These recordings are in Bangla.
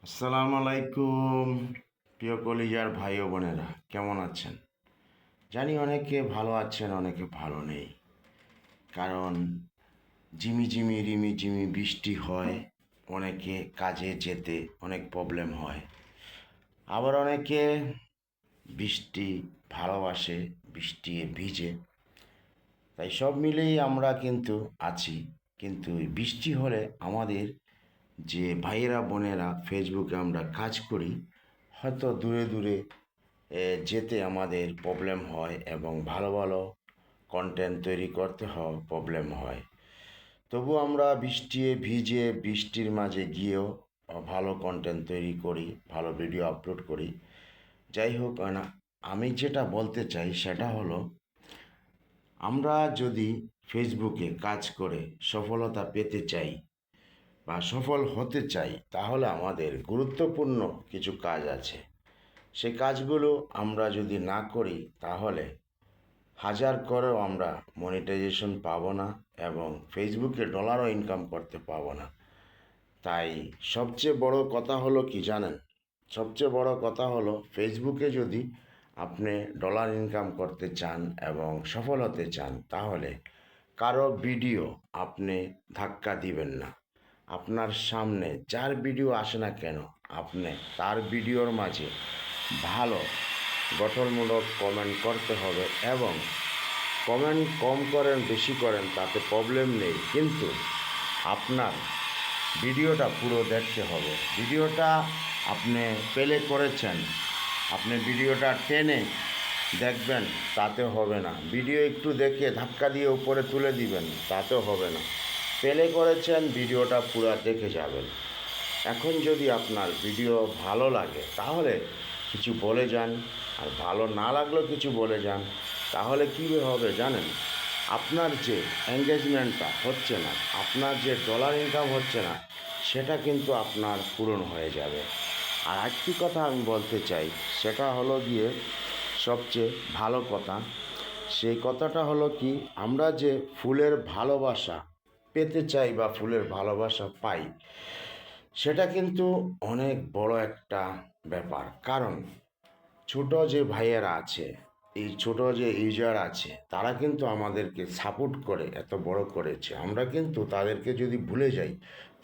আসসালামু আলাইকুম। প্রিয় কলিজার ভাই ও বোনেরা, কেমন আছেন? জানি অনেকে ভালো আছেন, অনেকে ভালো নেই। কারণ ঝিমিঝিমি রিমিঝিমি বৃষ্টি হয়, অনেকে কাজে যেতে অনেক প্রবলেম হয়। আবার অনেকে বৃষ্টি ভালোবাসে, বৃষ্টি ভিজে। তাই সব মিলেই আমরা কিন্তু আছি। কিন্তু এই বৃষ্টি হলে আমাদের যে ভাইয়েরা বোনেরা ফেসবুকে আমরা কাজ করি, হয়তো দূরে দূরে যেতে আমাদের প্রবলেম হয় এবং ভালো ভালো কন্টেন্ট তৈরি করতে প্রবলেম হয়। তবু আমরা ভিজে বৃষ্টির মাঝে গিয়েও ভালো কন্টেন্ট তৈরি করি, ভালো ভিডিও আপলোড করি। যাই হোক না, আমি যেটা বলতে চাই সেটা হলো, আমরা যদি ফেসবুকে কাজ করে সফলতা পেতে চাই বা সফল হতে চাই, তাহলে আমাদের গুরুত্বপূর্ণ কিছু কাজ আছে। সে কাজগুলো আমরা যদি না করি, তাহলে হাজার করেও আমরা মনিটাইজেশন পাবো না এবং ফেসবুকে ডলারও ইনকাম করতে পাবো না। তাই সবচেয়ে বড় কথা হলো কি জানেন? সবচেয়ে বড় কথা হলো, ফেসবুকে যদি আপনি ডলার ইনকাম করতে চান এবং সফল হতে চান, তাহলে কারো ভিডিও আপনি ধাক্কা দিবেন না। আপনার সামনে যার ভিডিও আসে না কেন, আপনি তার ভিডিওর মাঝে ভালো গঠনমূলক কমেন্ট করতে হবে এবং কমেন্ট কম করেন বেশি করেন তাতে প্রবলেম নেই, কিন্তু আপনার ভিডিওটা পুরো দেখতে হবে। ভিডিওটা আপনি প্লে করেছেন, আপনি ভিডিওটা টেনে দেখবেন, তাতে হবে না। ভিডিও একটু দেখে ধাক্কা দিয়ে উপরে তুলে দিবেন, তাতেও হবে না। প্লে করেছেন, ভিডিওটা পুরো দেখে যাবেন। এখন যদি আপনার ভিডিও ভালো লাগে, তাহলে কিছু বলে যান, আর ভালো না লাগলেও কিছু বলে যান। তাহলে কী হবে জানেন? আপনার যে এঙ্গেজমেন্টটা হচ্ছে না, আপনার যে ডলার ইনকাম হচ্ছে না, সেটা কিন্তু আপনার পূরণ হয়ে যাবে। আর একটি কথা আমি বলতে চাই, সেটা হলো গিয়ে সবচেয়ে ভালো কথা। সেই কথাটা হলো কি, আমরা যে ফুলের ভালোবাসা পেতে চাই বা ফুলের ভালোবাসা পাই, সেটা কিন্তু অনেক বড় একটা ব্যাপার। কারণ ছোট যে ভাইয়েরা আছে, এই ছোট যে ইউজার আছে, তারা কিন্তু আমাদেরকে সাপোর্ট করে এত বড় করেছে। আমরা কিন্তু তাদেরকে যদি ভুলে যাই,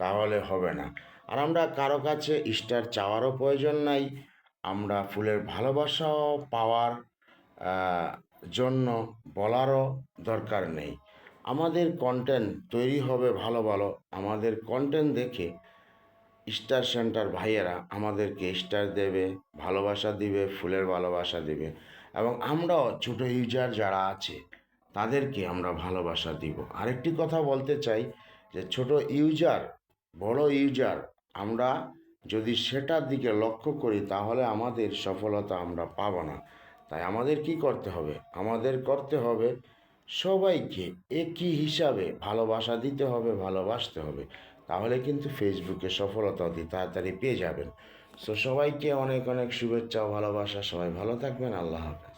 তাহলে হবে না। আর আমরা কারো কাছে স্টার চাওয়ারও প্রয়োজন নাই, আমরা ফুলের ভালোবাসাও পাওয়ার জন্য বলারও দরকার নেই। আমাদের কন্টেন্ট তৈরি হবে ভালো ভালো, আমাদের কন্টেন্ট দেখে স্টার সেন্টার ভাইয়েরা আমাদেরকে স্টার দেবে, ভালোবাসা দিবে, ফুলের ভালোবাসা দিবে এবং আমরাও ছোট ইউজার যারা আছে তাদেরকে আমরা ভালোবাসা দিব। আরেকটি কথা বলতে চাই, যে ছোট ইউজার বড় ইউজার, আমরা যদি সেটার দিকে লক্ষ্য করি, তাহলে আমাদের সফলতা আমরা পাবো না। তাই আমাদের কি করতে হবে? আমাদের করতে হবে সবাইকে একই হিসাবে ভালোবাসা দিতে হবে, ভালোবাসতে হবে। তাহলে কিন্তু ফেসবুকে সফলতা অতি তাড়াতাড়ি পেয়ে যাবেন। সো সবাইকে অনেক অনেক শুভেচ্ছা ও ভালোবাসা। সবাই ভালো থাকবেন। আল্লাহ হাফেজ।